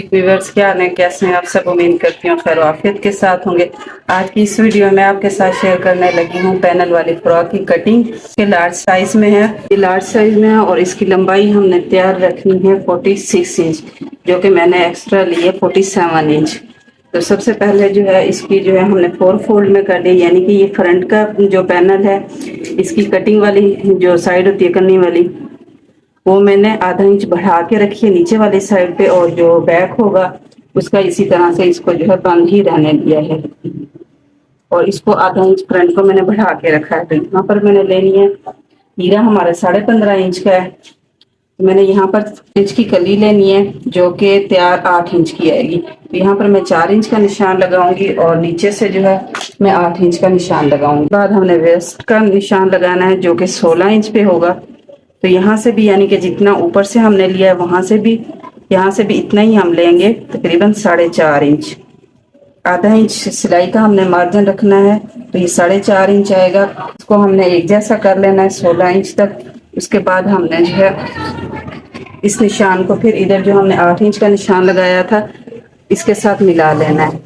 Viewers, क्या हाल है, कैसे हैं आप सब। उम्मीद करती हूँ खैर आफियत के साथ होंगे। आज की इस वीडियो में आपके साथ शेयर करने लगी हूँ पैनल वाली फ्रॉक की कटिंग। ये लार्ज साइज में है, ये लार्ज साइज में है और इसकी लंबाई हमने तैयार रखनी है 46 इंच, जो कि मैंने एक्स्ट्रा ली है 47 इंच। तो सबसे पहले जो है इसकी जो है हमने 4 फोल्ड में कर ली, यानी कि ये फ्रंट का जो पैनल है इसकी कटिंग वाली जो साइड होती है कन्नी वाली, वो मैंने आधा इंच बढ़ा के रखी है नीचे वाली साइड पे, और जो बैक होगा उसका इसी तरह से इसको जो है बंद ही रहने दिया है और इसको आधा इंच फ्रंट को मैंने बढ़ा के रखा है। तो यहाँ पर मैंने लेनी है, हीरा हमारा 15.5 इंच का है, तो मैंने यहाँ पर इंच की कली लेनी है जो कि तैयार 8 इंच की आएगी। तो यहाँ पर मैं 4 इंच का निशान लगाऊंगी और नीचे से जो है मैं 8 इंच का निशान लगाऊंगी। बाद हमने वेस्ट का निशान लगाना है जो कि 16 इंच पे होगा। तो यहाँ से भी यानी कि जितना ऊपर से हमने लिया है वहां से भी, यहाँ से भी इतना ही हम लेंगे, तकरीबन 4.5 इंच। आधा इंच सिलाई का हमने मार्जिन रखना है, तो ये 4.5 इंच आएगा। इसको हमने एक जैसा कर लेना है 16 इंच तक। उसके बाद हमने जो है इस निशान को फिर इधर जो हमने 8 इंच का निशान लगाया था इसके साथ मिला लेना है।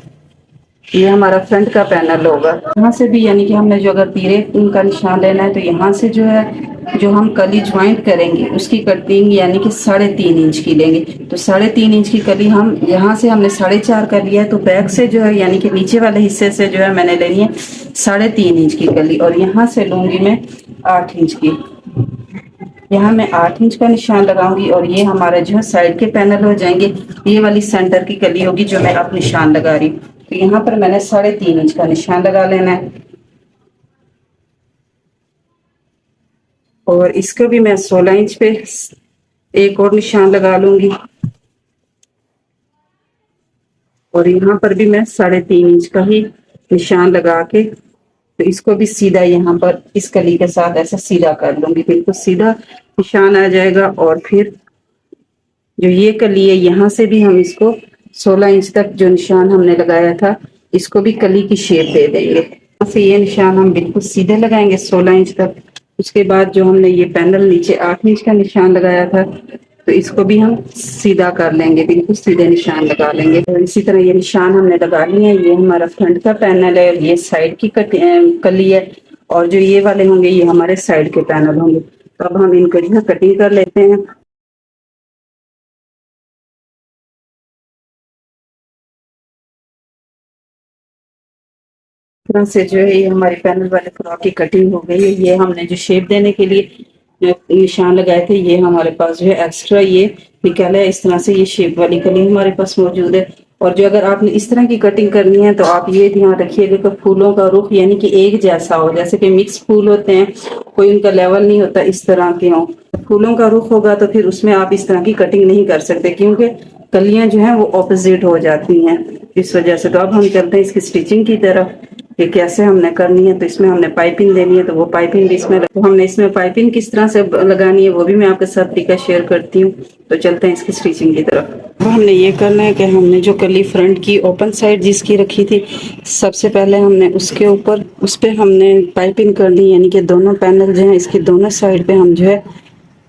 ये हमारा फ्रंट का पैनल होगा। यहाँ से भी यानी कि हमने जो अगर तीरे का निशान लेना है तो यहाँ से जो है जो हम कली ज्वाइंट करेंगे उसकी कटिंग यानी कि 3.5 इंच की लेंगे। तो 3.5 इंच की कली हम यहाँ से हमने 4.5 कर लिया है, तो बैक से जो है यानी कि नीचे वाले हिस्से से जो है मैंने लेनी है 3.5 इंच की कली, और यहाँ से लूंगी मैं 8 इंच की। यहाँ मैं 8 इंच का निशान लगाऊंगी और ये हमारे जो है साइड के पैनल हो जाएंगे। ये वाली सेंटर की कली होगी जो मैं अब निशान लगा रही हूँ। तो यहाँ पर मैंने 3.5 इंच का निशान लगा लेना है और इसको भी मैं 16 इंच पे एक और निशान लगा लूंगी और यहाँ पर भी मैं 3.5 इंच का ही निशान लगा के, तो इसको भी सीधा यहाँ पर इस कली के साथ ऐसा सीधा कर लूंगी, बिल्कुल सीधा निशान आ जाएगा। और फिर जो ये कली है यहाँ से भी हम इसको 16 इंच तक जो निशान हमने लगाया था इसको भी कली की शेप दे देंगे। यहाँ से ये निशान हम बिल्कुल सीधे लगाएंगे 16 इंच तक। उसके बाद जो हमने ये पैनल नीचे 8 इंच का निशान लगाया था तो इसको भी हम सीधा कर लेंगे, बिल्कुल सीधे निशान लगा लेंगे। तो इसी तरह ये निशान हमने लगा लिए हैं। ये हमारा फ्रंट का पैनल है, ये साइड की कली है, और जो ये वाले होंगे ये हमारे साइड के पैनल होंगे। तो अब हम इनको जो है कटिंग कर लेते हैं। तरह से जो है ये हमारी पैनल वाले फ्रॉक की कटिंग हो गई है। ये हमने जो शेप देने के लिए जो निशान लगाए थे ये हमारे पास जो है एक्स्ट्रा ये निकला है। इस तरह से ये शेप वाली कली हमारे पास मौजूद है। और जो अगर आपने इस तरह की कटिंग करनी है तो आप ये ध्यान रखिएगा कि फूलों का रुख यानी कि एक जैसा हो, जैसे कि मिक्स फूल होते हैं, कोई उनका लेवल नहीं होता, इस तरह के हो। फूलों का रुख होगा तो फिर उसमें आप इस तरह की कटिंग नहीं कर सकते क्योंकि कलियां जो हैं वो ऑपोजिट हो जाती हैं इस वजह से। तो अब हम चलते हैं इसकी स्टिचिंग की तरफ कि कैसे हमने करनी है। तो इसमें हमने पाइपिंग देनी है, तो वो पाइपिंग भी इसमें तो हमने इसमें पाइपिंग किस तरह से लगानी है वो भी मैं आपके साथ तरीका शेयर करती हूँ। तो चलते हैं इसकी स्टिचिंग की तरफ। अब हमने ये करना है कि हमने जो कली फ्रंट की ओपन साइड जिसकी रखी थी सबसे पहले हमने उसके ऊपर उस पर हमने पाइपिंग करनी, यानी कि दोनों पैनल जो है इसकी दोनों साइड पे हम जो है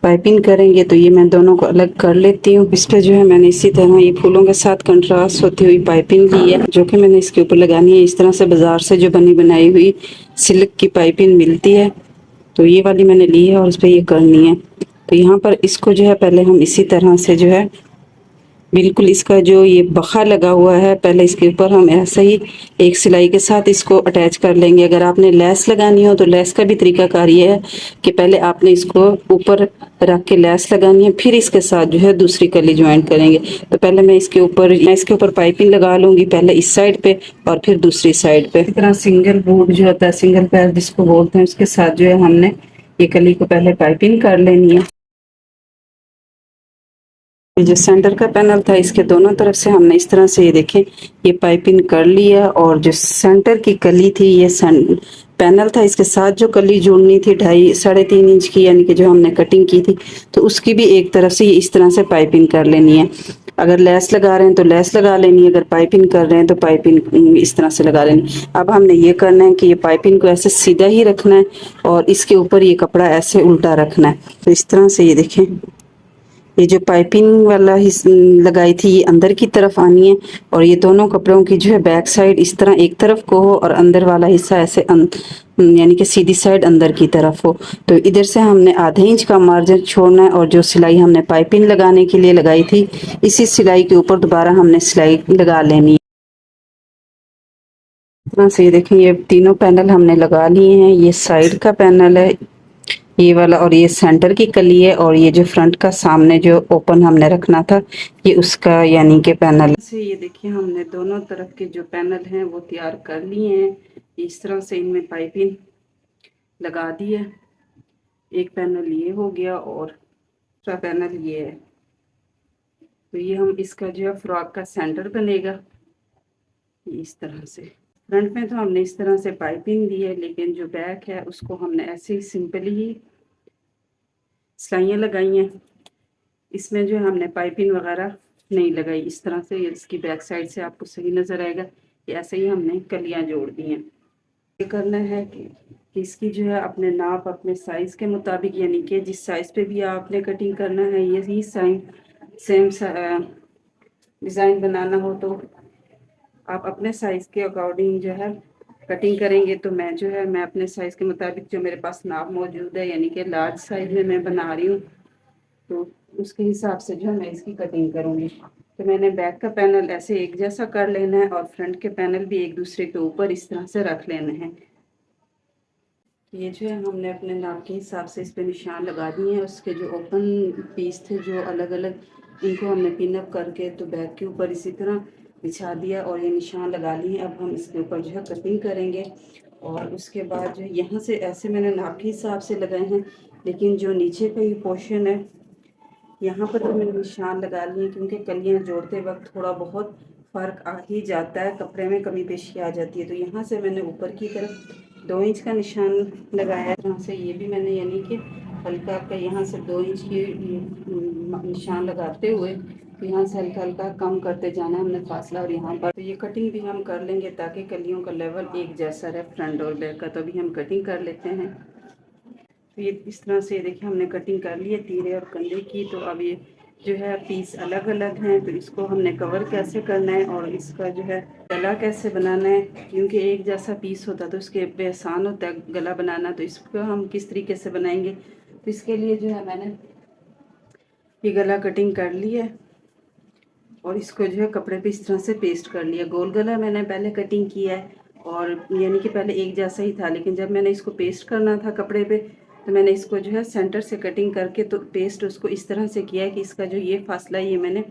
पाइपिंग करेंगे। तो ये मैं दोनों को अलग कर लेती हूँ। इस पे जो है मैंने इसी तरह ये फूलों के साथ कंट्रास्ट होती हुई पाइपिंग ली है जो कि मैंने इसके ऊपर लगानी है। इस तरह से बाजार से जो बनी बनाई हुई सिल्क की पाइपिंग मिलती है, तो ये वाली मैंने ली है और इस पर ये करनी है। तो यहाँ पर इसको जो है पहले हम इसी तरह से जो है बिल्कुल इसका जो ये बखा लगा हुआ है पहले इसके ऊपर हम ऐसे ही एक सिलाई के साथ इसको अटैच कर लेंगे। अगर आपने लेस लगानी हो तो लेस का भी तरीकाकार ये है कि पहले आपने इसको ऊपर रख के लेस लगानी है, फिर इसके साथ जो है दूसरी कली ज्वाइंट करेंगे। तो पहले मैं इसके ऊपर पाइपिंग लगा लूंगी, पहले इस साइड पे और फिर दूसरी साइड पे। इस तरह सिंगल बूट जो होता है, सिंगल पैर जिसको बोलते हैं, उसके साथ जो है हमने ये कली को पहले पाइपिंग कर लेनी है। ये जो सेंटर का पैनल था इसके दोनों तरफ से हमने इस तरह से ये देखें ये पाइपिंग कर लिया, और जो सेंटर की कली थी ये पैनल था इसके साथ जो कली जोड़नी थी 3.5 इंच की, यानी कि जो हमने कटिंग की थी, तो उसकी भी एक तरफ से इस तरह से पाइपिंग कर लेनी है। अगर लेस लगा रहे हैं तो लेस लगा लेनी है, अगर पाइपिंग कर रहे हैं तो पाइपिंग इस तरह से लगा लेनी। अब हमने ये करना है कि ये पाइपिंग को ऐसे सीधा ही रखना है और इसके ऊपर ये कपड़ा ऐसे उल्टा रखना है। तो इस तरह से ये देखें ये जो पाइपिंग वाला लगाई थी ये अंदर की तरफ आनी है और ये दोनों कपड़ों की जो है बैक साइड इस तरह एक तरफ को हो और अंदर वाला हिस्सा ऐसे यानी कि सीधी साइड अंदर की तरफ हो। तो इधर से हमने आधे इंच का मार्जिन छोड़ना है और जो सिलाई हमने पाइपिंग लगाने के लिए लगाई थी इसी सिलाई के ऊपर दोबारा हमने सिलाई लगा लेनी है। इस तरह से ये देखें ये तीनों पैनल हमने लगा लिए हैं। ये साइड का पैनल है ये वाला और ये सेंटर की कली है और ये जो फ्रंट का सामने जो ओपन हमने रखना था ये उसका यानी कि पैनल से। ये देखिए हमने दोनों तरफ के जो पैनल हैं वो तैयार कर लिए हैं। इस तरह से इनमें पाइपिंग लगा दी है। एक पैनल ये हो गया और दूसरा पैनल ये है। तो ये हम इसका जो है फ्रॉक का सेंटर बनेगा इस तरह से। फ्रंट में तो हमने इस तरह से पाइपिंग दी है लेकिन जो बैक है उसको हमने ऐसे ही सिंपली ही सिलाइयाँ लगाई हैं। इसमें जो हमने पाइपिंग वगैरह नहीं लगाई। इस तरह से इसकी बैक साइड से आपको सही नज़र आएगा कि ऐसे ही हमने कलियाँ जोड़ दी हैं। ये करना है कि इसकी जो है अपने नाप अपने साइज़ के मुताबिक यानी कि जिस साइज़ पे भी आपने कटिंग करना है यही सेम डिज़ाइन बनाना हो तो आप अपने साइज़ के अकॉर्डिंग जो है कटिंग करेंगे। तो मैं अपने साइज़ के मुताबिक जो मेरे पास नाप मौजूद है यानी कि लार्ज साइज़ में मैं बना रही हूँ तो उसके हिसाब से जो है मैं इसकी कटिंग करूँगी। तो मैंने बैक का पैनल ऐसे एक जैसा कर लेना है और फ्रंट के पैनल भी एक दूसरे के ऊपर इस तरह से रख लेना है। ये जो है हमने अपने नाप के हिसाब से इस पे निशान लगा दिए हैं। उसके जो ओपन पीस थे जो अलग अलग इनको हमने पिन अप करके तो बैक के ऊपर इसी तरह बिछा दिया और ये निशान लगा लिए। अब हम इसके ऊपर जो है कटिंग करेंगे और उसके बाद जो यहाँ से ऐसे मैंने नाप के हिसाब से लगाए हैं लेकिन जो नीचे का ये पोर्शन है यहाँ पर तो मैंने निशान लगा लिए क्योंकि कलियाँ जोड़ते वक्त थोड़ा बहुत फ़र्क आ ही जाता है, कपड़े में कमी पेशी आ जाती है। तो यहाँ से मैंने ऊपर की तरफ 2 इंच का निशान लगाया। यहाँ से ये भी मैंने यानी कि हल्का का यहाँ से 2 इंच की निशान लगाते हुए तो यहाँ से हल्का हल्का कम करते जाना है हमने फासला। और यहाँ पर तो ये कटिंग भी हम कर लेंगे ताकि कलियों का लेवल एक जैसा रहे फ्रंट और बैक का। तो अभी हम कटिंग कर लेते हैं। तो ये इस तरह से देखिए हमने कटिंग कर ली है तीरे और कंधे की। तो अब ये जो है पीस अलग अलग हैं तो इसको हमने कवर कैसे करना है और इसका जो है गला कैसे बनाना है क्योंकि एक जैसा पीस होता तो उसके पे आसान होता है गला बनाना। तो इसको हम किस तरीके से बनाएंगे तो इसके लिए जो है मैंने ये गला कटिंग कर ली है और इसको जो है कपड़े पे इस तरह से पेस्ट कर लिया। गोल गला मैंने पहले कटिंग किया है और यानी कि पहले एक जैसा ही था लेकिन जब मैंने इसको पेस्ट करना था कपड़े पे तो मैंने इसको जो है सेंटर से कटिंग करके तो पेस्ट उसको इस तरह से किया है कि इसका जो ये फासला है ये मैंने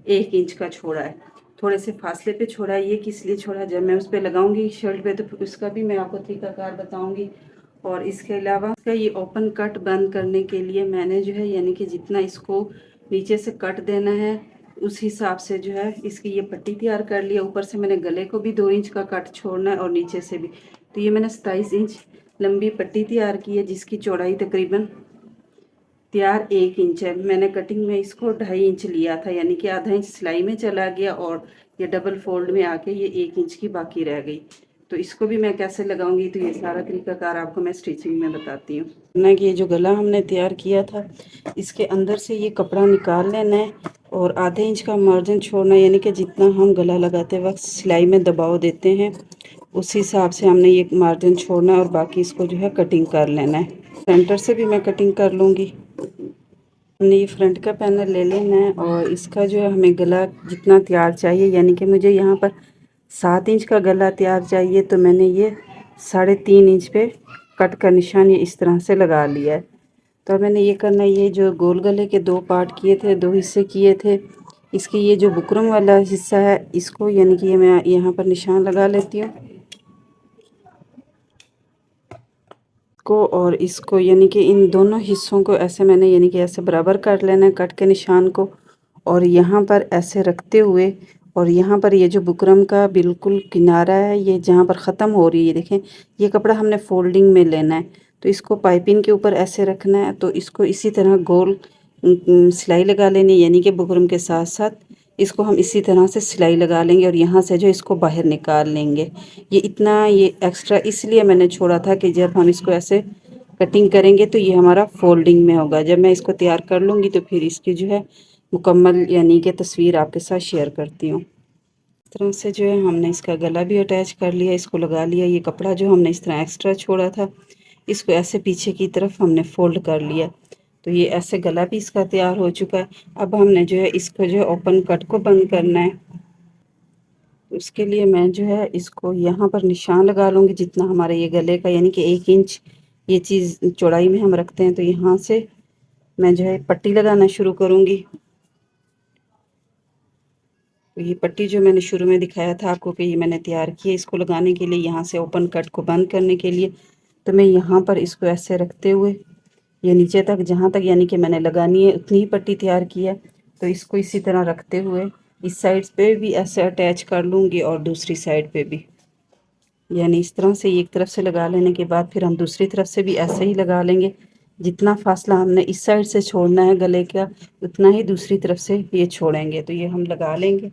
1 इंच का छोड़ा है। थोड़े से फासले पे छोड़ा है। ये किस लिए छोड़ा, जब मैं उस पर लगाऊंगी शर्ट पे तो उसका भी मैं आपको तरीकाकार बताऊंगी। और इसके अलावा इसका ये ओपन कट बंद करने के लिए मैंने जो है यानी कि जितना इसको नीचे से कट देना है उस हिसाब से जो है इसकी ये पट्टी तैयार कर लिया। ऊपर से मैंने गले को भी 2 इंच का कट छोड़ना है और नीचे से भी। तो ये मैंने 27 इंच लंबी पट्टी तैयार की है जिसकी चौड़ाई तकरीबन तैयार 1 इंच है। मैंने कटिंग में इसको 2.5 इंच लिया था यानी कि आधा इंच सिलाई में चला गया और ये डबल फोल्ड में आके ये 1 इंच की बाकी रह गई। तो इसको भी मैं कैसे लगाऊंगी तो ये सारा तरीकाकार आपको मैं स्टिचिंग में बताती हूँ। ना कि ये जो गला हमने तैयार किया था इसके अंदर से ये कपड़ा निकाल लेना है और आधे इंच का मार्जिन छोड़ना है यानी कि जितना हम गला लगाते वक्त सिलाई में दबाव देते हैं उस हिसाब से हमने ये मार्जिन छोड़ना है और बाकी इसको जो है कटिंग कर लेना है। सेंटर से भी मैं कटिंग कर लूँगी। हमने ये फ्रंट का पैनल ले लेना है और इसका जो है हमें गला जितना तैयार चाहिए यानी कि मुझे यहाँ पर 7 इंच का गला तैयार चाहिए तो मैंने ये 3.5 इंच पे कट का निशान ये इस तरह से लगा लिया है। तो मैंने ये करना है ये जो गोल गले के 2 पार्ट किए थे 2 हिस्से किए थे इसकी ये जो बुकरम वाला हिस्सा है इसको यानी कि ये मैं यहाँ पर निशान लगा लेती हूँ को और इसको यानी कि इन दोनों हिस्सों को ऐसे मैंने यानी कि ऐसे बराबर कर लेना है कट के निशान को और यहाँ पर ऐसे रखते हुए और यहाँ पर ये जो बुकरम का बिल्कुल किनारा है ये जहाँ पर ख़त्म हो रही है देखें ये कपड़ा हमने फोल्डिंग में लेना है। तो इसको पाइपिंग के ऊपर ऐसे रखना है तो इसको इसी तरह गोल सिलाई लगा लेनी यानी कि बुकरम के साथ साथ इसको हम इसी तरह से सिलाई लगा लेंगे और यहाँ से जो इसको बाहर निकाल लेंगे। ये इतना ये एक्स्ट्रा इसलिए मैंने छोड़ा था कि जब हम इसको ऐसे कटिंग करेंगे तो ये हमारा फोल्डिंग में होगा। जब मैं इसको तैयार कर लूँगी तो फिर इसकी जो है मुकम्मल यानी कि तस्वीर आपके साथ शेयर करती हूँ। इस तरह से जो है हमने इसका गला भी अटैच कर लिया, इसको लगा लिया। ये कपड़ा जो हमने इस तरह एक्स्ट्रा छोड़ा था इसको ऐसे पीछे की तरफ हमने फोल्ड कर लिया। तो ये ऐसे गला भी इसका तैयार हो चुका है। अब हमने जो है इसको जो है ओपन कट को बंद करना है। तो उसके लिए मैं जो है इसको यहाँ पर निशान लगा लूँगी जितना हमारे ये गले का यानी कि 1 इंच ये चीज़ चौड़ाई में हम रखते हैं। तो यहाँ से मैं जो है पट्टी लगाना शुरू करूँगी। तो ये पट्टी जो मैंने शुरू में दिखाया था आपको कि ये मैंने तैयार की है इसको लगाने के लिए, यहाँ से ओपन कट को बंद करने के लिए। तो मैं यहाँ पर इसको ऐसे रखते हुए ये नीचे तक जहाँ तक यानी कि मैंने लगानी है उतनी ही पट्टी तैयार की है। तो इसको इसी तरह रखते हुए इस साइड पे भी ऐसे अटैच कर लूँगी और दूसरी साइड पे भी, यानी इस तरह से एक तरफ से लगा लेने के बाद फिर हम दूसरी तरफ से भी ऐसे ही लगा लेंगे। जितना फासला हमने इस साइड से छोड़ना है गले का उतना ही दूसरी तरफ से ये छोड़ेंगे। तो ये हम लगा लेंगे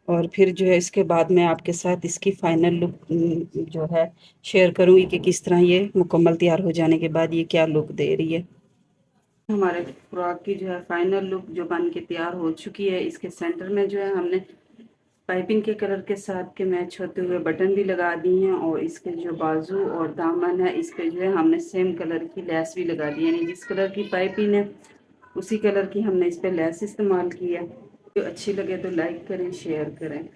और फिर जो है इसके बाद मैं आपके साथ इसकी फाइनल लुक जो है शेयर करूँगी कि किस तरह ये मुकम्मल तैयार हो जाने के बाद ये क्या लुक दे रही है। हमारे फ्रॉक की जो है फाइनल लुक जो बन के तैयार हो चुकी है। इसके सेंटर में जो है हमने पाइपिंग के कलर के साथ के मैच होते हुए बटन भी लगा दी हैं और इसके जो बाजू और दामन है इस पे जो है हमने सेम कलर की लेस भी लगा दी है, यानी जिस कलर की पाइपिंग है उसी कलर की हमने इस पे लेस इस्तेमाल की है। जो अच्छी लगे तो लाइक करें, शेयर करें।